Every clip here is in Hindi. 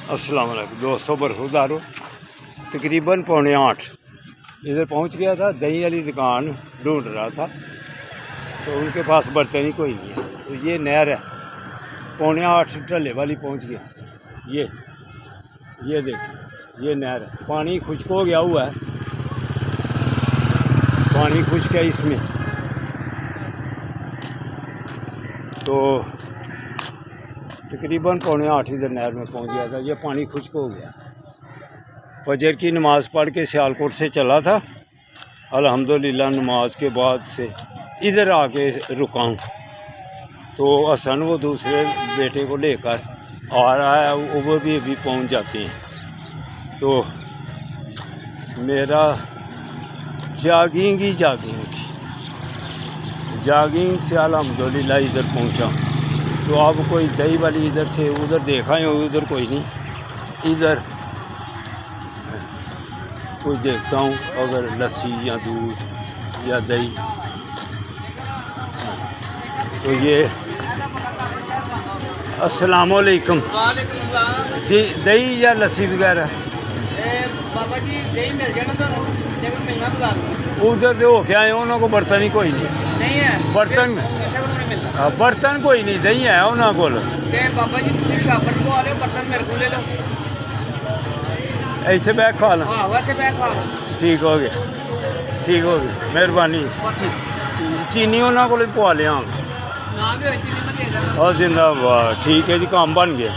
अस्सलाम वालेकुम दोस्तों, बरखुरदारो तकरीबन 7:45 इधर पहुंच गया था। दही वाली दुकान ढूंढ रहा था तो उनके पास बर्तन ही कोई नहीं है। तो ये नहर है, 7:45 ढले वाली पहुंच गया। ये देखिए, ये नहर है। पानी खुश्क हो गया हुआ है, पानी खुश्क है इसमें। तो तकरीबन 7:45 इधर नहर में पहुंच गया था। ये पानी खुश्क हो गया। फजर की नमाज़ पढ़ के सियालकोट से चला था। अल्हम्दुलिल्लाह नमाज के बाद से इधर आके रुका हूँ। तो हसन वो दूसरे बेटे को लेकर आ रहा है, वो भी अभी पहुँच जाते हैं। तो मेरा जॉगिंग ही जॉगिंग थी। जॉगिंग से अल्हम्दुलिल्लाह इधर पहुँचा। तो अब कोई दही वाली इधर से उधर देखा है, उधर कोई नहीं। इधर कोई देखता हूँ, अगर लस्सी या दूध या दही। तो ये अस्सलाम वालेकुम जी, दही या लस्सी वगैरह बाबा जी दही मिल जाए ना, तो मिलना बता दो। उधर से हो के आए, उन्होंने को बर्तन ही कोई नहीं है बर्तन कोई नहीं, दही है उन्होंने को। बाबा जी तुम शापर को आ रहे हो, बर्तन मेरे को ले लो। ऐसे बैग खा लो। हाँ वैसे बैग खा लो। ठीक हो गया, ठीक हो गई, मेहरबानी। चीनी उन्होंने को पवा लिया और जिंदाबाद। ठीक है जी, काम बन गया।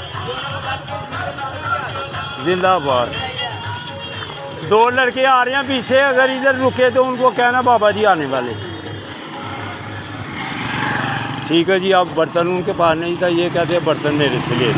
जिंदाबाद। 2 लड़के आ रहे हैं पीछे, अगर इधर रुके तो उनको कहना बाबा जी आने वाले। ठीक है जी। अब बर्तन उनके पास नहीं था, ये कहते हैं बर्तन मेरे से ले।